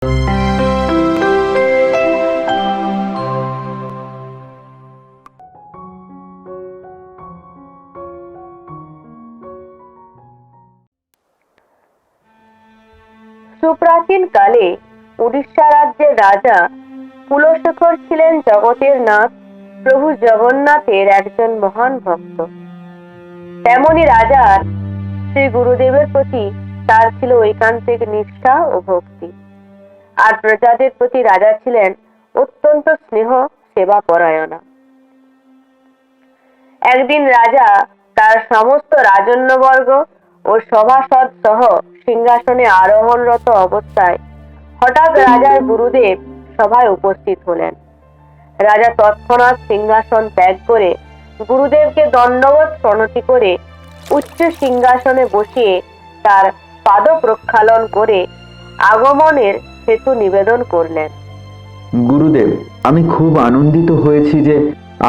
সুপ্রাচীন কালে উড়িষ্যা রাজ্যের রাজা কুলশেখর ছিলেন জগতের নাথ প্রভু জগন্নাথের একজন মহান ভক্ত। তেমনি রাজার শ্রী গুরুদেবের প্রতি তার ছিল ঐকান্তিক নিষ্ঠা ও ভক্তি। আর প্রজাদের প্রতি রাজা ছিলেন অত্যন্ত স্নেহ সেবা পরায়ণা। একদিন রাজা তার সমস্ত রাজন্যবর্গ ও সভাসদ সহ সিংহাসনে আরোহণরত অবস্থায় হঠাৎ রাজার গুরুদেব সভায় উপস্থিত হলেন। রাজা তৎক্ষণাৎ সিংহাসন ত্যাগ করে গুরুদেবকে দণ্ডবৎ প্রণতি করে উচ্চ সিংহাসনে বসিয়ে তার পাদ প্রক্ষালন করে আগমনের হেতু নিবেদন করলেন। গুরুদেব, আমি খুব আনন্দিত হয়েছি যে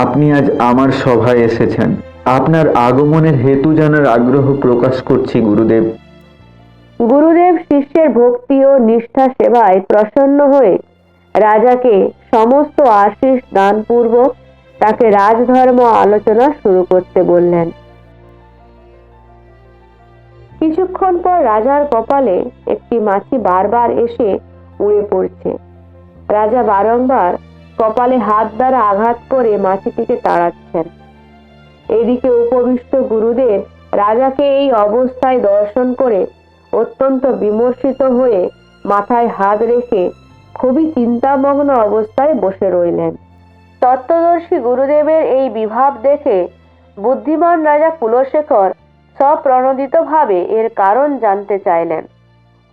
আপনি আজ আমার সভায় এসেছেন। আপনার আগমনের হেতু জানার আগ্রহ প্রকাশ করছি গুরুদেব। গুরুদেব শিষ্যের ভক্তি ও নিষ্ঠা সেবায় প্রসন্ন হয়ে রাজাকে সমস্ত আশীষ দানপূর্বক তাকে রাজধর্ম আলোচনা শুরু করতে বললেন। কিছুক্ষণ পর রাজার কপালে একটি মাছি বারবার এসে উড়ে পড়ছে। রাজা বারংবার কপালে হাত দ্বারা আঘাত করে মাছিটিকে তাড়াচ্ছেন। এদিকে উপবিষ্ট গুরুদেব রাজাকে এই অবস্থায় দর্শন করে অত্যন্ত বিমর্ষিত হয়ে মাথায় হাত রেখে খুবই চিন্তামগ্ন অবস্থায় বসে রইলেন। তত্ত্বদর্শী গুরুদেবের এই বিভাব দেখে বুদ্ধিমান রাজা কুলশেখর সপ্রণোদিতভাবে এর কারণ জানতে চাইলেন।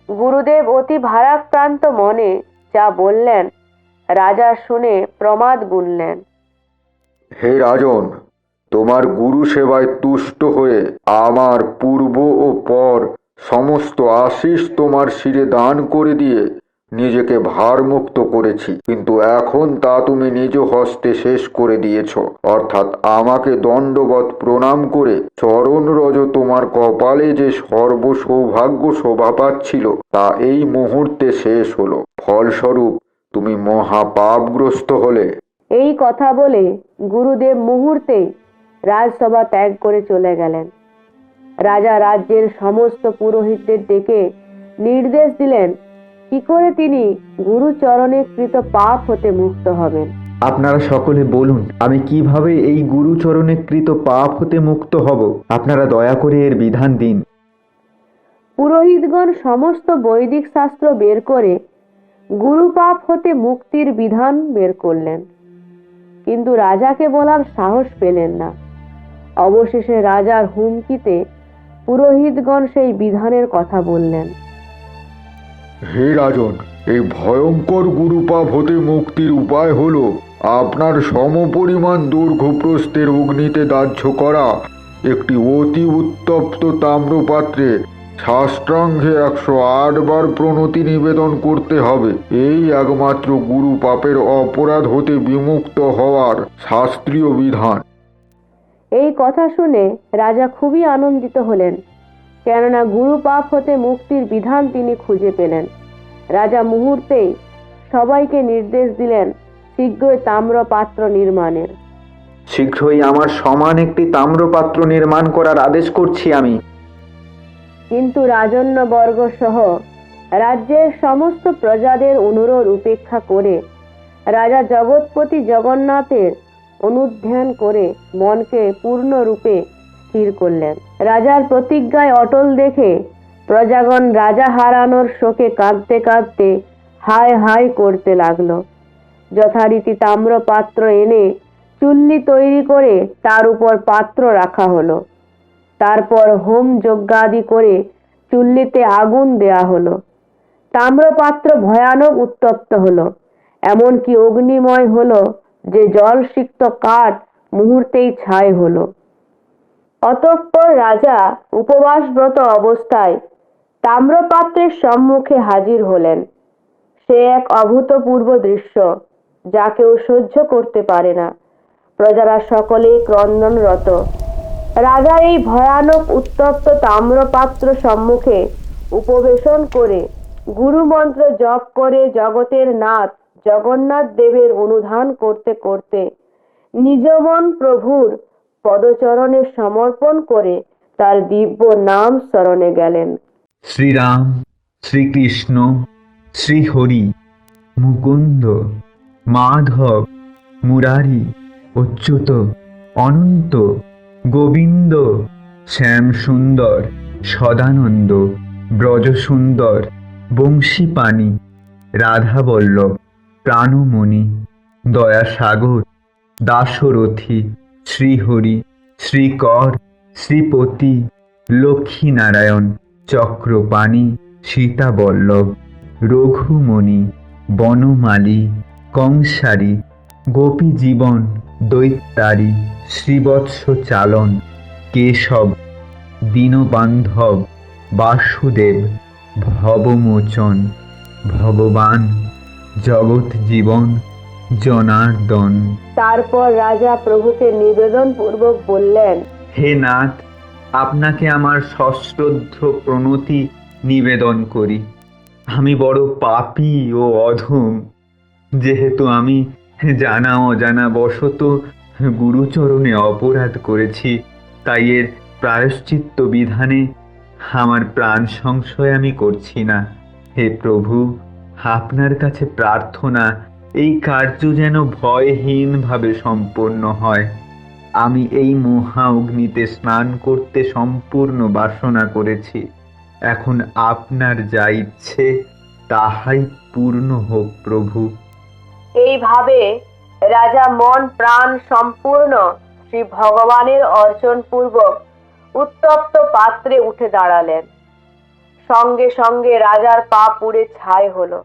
গুরুদেব অতি ভারাক্রান্ত মনে যা বললেন রাজা শুনে প্রমাদ গুনলেন। হে রাজন, তোমার গুরু সেবায় তুষ্ট হয়ে আমার পূর্ব ও পর সমস্ত আশীষ তোমার শিরে দান করে দিয়ে নিজেকে ভারমুক্ত করেছি, কিন্তু এখন তা তুমি নিজ হস্তে শেষ করে দিয়েছ। অর্থাৎ আমাকে দণ্ডবৎ প্রণাম করে চরণ রজ তোমার কপালে যে সর্বসৌভাগ্য শোভা পাচ্ছিল তা এই মুহূর্তে শেষ হলো। ফলস্বরূপ তুমি মহাপাপগ্রস্ত হলে। এই কথা বলে গুরুদেব মুহূর্তেই রাজসভা ত্যাগ করে চলে গেলেন। রাজা রাজ্যের সমস্ত পুরোহিতদের ডেকে নির্দেশ দিলেন কি করে তিনি গুরুচরণে কৃত পাপ হতে মুক্ত হবেন। আপনারা সকলে বলুন, আমি কিভাবে এই গুরুচরণে কৃত পাপ হতে মুক্ত হব? আপনারা দয়া করে এর বিধান দিন। পুরোহিতগণ সমস্ত বৈদিক শাস্ত্র বের করে গুরু পাপ হতে মুক্তির বিধান বের করলেন, কিন্তু রাজাকে বলার সাহস পেলেন না। অবশেষে রাজার হুমকিতে পুরোহিতগণ সেই বিধানের কথা বললেন। হে রাজন, এই ভয়ঙ্কর গুরুপাপ হতে মুক্তির উপায় হলো আপনার সমপরিমাণ দৈর্ঘ্য প্রস্থের অগ্নিতে দাহ্য করা একটি অতি উত্তপ্ত তাম্রপাত্রে সাষ্টাঙ্গে 108 বার প্রণতি নিবেদন করতে হবে। এই একমাত্র গুরু পাপের অপরাধ হতে বিমুক্ত হওয়ার শাস্ত্রীয় বিধান। এই কথা শুনে রাজা খুবই আনন্দিত হলেন, কেননা গুরু পাপ হতে মুক্তির বিধান তিনি খুঁজে পেলেন। রাজা মুহূর্তেই সবাইকে নির্দেশ দিলেন শীঘ্রই তাম্রপাত্র নির্মাণের। শীঘ্রই আমার সমান একটি তাম্রপাত্র নির্মাণ করার আদেশ করছি আমি। কিন্তু রাজন্যবর্গ সহ রাজ্যের সমস্ত প্রজাদের অনুরোধ উপেক্ষা করে রাজা জগৎপতি জগন্নাথের অনুধ্যান করে মনকে পূর্ণরূপে স্থির করলেন। রাজার প্রতিজ্ঞায় অটল দেখে প্রজাগণ রাজা হারানোর শোকে কাঁদতে কাঁদতে হায় হায় করতে লাগলো। যথারীতি তাম্রপাত্র এনে চুল্লি তৈরি করে তার উপর পাত্র রাখা হলো। তারপর হোম যজ্ঞাদি করে চুল্লিতে আগুন দেয়া হলো। তাম্রপাত্র ভয়ানক উত্তপ্ত হলো, এমনকি অগ্নিময় হলো যে জলসিক্ত কাঠ মুহূর্তেই ছাই হলো। অতঃপর রাজা উপবাসব্রত অবস্থায় তাম্রপাত্রের সম্মুখে হাজির হলেন। সে এক অভূতপূর্ব দৃশ্য, যা কেউ সহ্য করতে পারে না। প্রজারা সকলেই ক্রন্দনরত। রাজা এই ভয়ানক উত্তপ্ত তাম্রপাত্র সম্মুখে উপবেশন করে গুরু মন্ত্র জপ করে জগতের নাথ জগন্নাথ দেবের অনুধান করতে করতে নিজ মন প্রভুর পদচরণে সমর্পণ করে তার দিব্য নাম স্মরণে গেলেন। শ্রীরাম, শ্রীকৃষ্ণ, শ্রীহরি, মুকুন্দ, মাধব, মুরারি, অচ্যুত, অনন্ত, গোবিন্দ, শ্যাম সুন্দর, সদানন্দ, ব্রজসুন্দর, বংশীপাণি, রাধাবল্লভ, প্রাণমণি, দয়াসাগর, দাশরথী, শ্রীহরি, শ্রীকর, শ্রীপতি, লক্ষ্মীনারায়ণ, চক্রপাণি, সীতাবল্লভ, রঘুমণি, বনমালী, কংসারী, গোপীজীবন, দৈত্যারী, শ্রীবৎস চালন, কেশব, দীনবান্ধব, বাসুদেব, ভবমোচন, ভগবান, জগৎ জীবন, জনার্দন। তারপর রাজা প্রভুকে নিবেদন পূর্বক বললেন, হে নাথ, আপনাকে আমার সশ্রদ্ধ প্রণতি নিবেদন করি। আমি বড় পাপী ও অধম। যেহেতু আমি জানা অজানা বশত গুরুচরণে অপরাধ করেছি, তাই এর প্রায়শ্চিত্ত বিধানে আমার প্রাণ সংশয় আমি করছি না। হে প্রভু, আপনার কাছে প্রার্থনা, এই কার্য যেন ভয়হীনভাবে সম্পন্ন হয়। আমি এই মহা অগ্নিতে স্নান করতে সম্পূর্ণ বাসনা করেছি। এখন আপনার যা ইচ্ছে তাহাই পূর্ণ হোক প্রভু। এইভাবে রাজা মন প্রাণ সম্পূর্ণ শ্রী ভগবানের অর্চন পূর্বক উত্তপ্ত পাত্রে উঠে দাঁড়ালেন। সঙ্গে সঙ্গে রাজার পা পুড়ে ছাই হলো।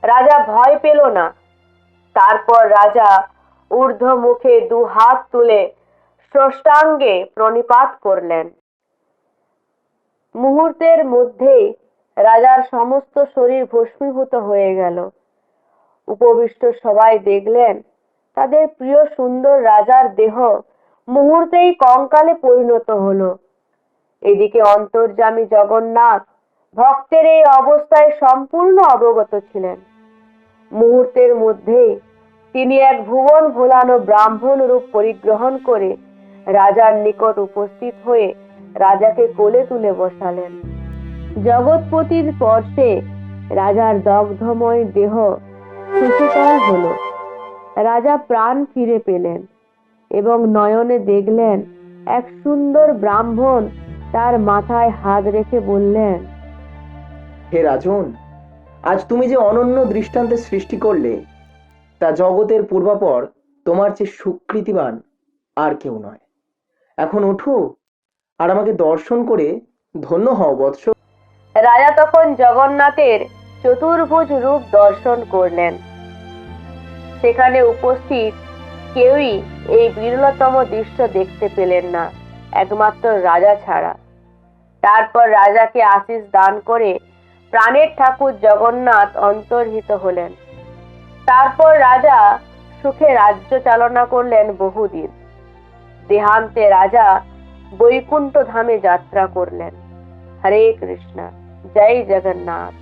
রাজা ভয় পেল না। তারপর রাজা ঊর্ধ্ব মুখে দু হাত তুলে সাষ্টাঙ্গে প্রণিপাত করলেন। মুহূর্তের মধ্যেই রাজার সমস্ত শরীর ভস্মীভূত হয়ে গেল। উপবিষ্ট সবাই দেখলেন তাদের প্রিয় সুন্দর রাজার দেহ মুহূর্তেই কঙ্কালে পরিণত হলো। এদিকে অন্তর্যামী জগন্নাথ ভক্তের এই অবস্থায় সম্পূর্ণ অবগত ছিলেন। মুহূর্তের মধ্যেই তিনি এক ভুবন ভোলানো ব্রাহ্মণ রূপ পরিগ্রহণ করে রাজার নিকট উপস্থিত হয়ে রাজাকে কোলে তুলে বসালেন। জগৎপতির স্পর্শে রাজার দগ্ধময় দেহ সুশীতল হলো। রাজা প্রাণ ফিরে পেলেন এবং নয়নে দেখলেন এক সুন্দর ব্রাহ্মণ তার মাথায় হাত রেখে বললেন, হে রাজন, আজ তুমি যে অনন্য দৃষ্টান্তের সৃষ্টি করলে, তা জগতের পূর্বাপর তোমার চেয়ে সুকৃতিবান আর কেউ নয়। এখন ওঠো আর আমাকে দর্শন করে ধন্য হও বৎস। রাজা তখন জগন্নাথের চতুর্ভুজ রূপ দর্শন করলেন। সেখানে উপস্থিত কেউই এই বিরলতম দৃশ্য দেখতে পেলেন না, একমাত্র রাজা ছাড়া। তারপর রাজাকে আশীষ দান করে প্রাণের ঠাকুর জগন্নাথ অন্তর্হিত হলেন। তারপর রাজা সুখে রাজ্য চালনা করলেন বহুদিন। দেহান্তে রাজা বৈকুণ্ঠ ধামে যাত্রা করলেন। হরে কৃষ্ণ, জয় জগন্নাথ।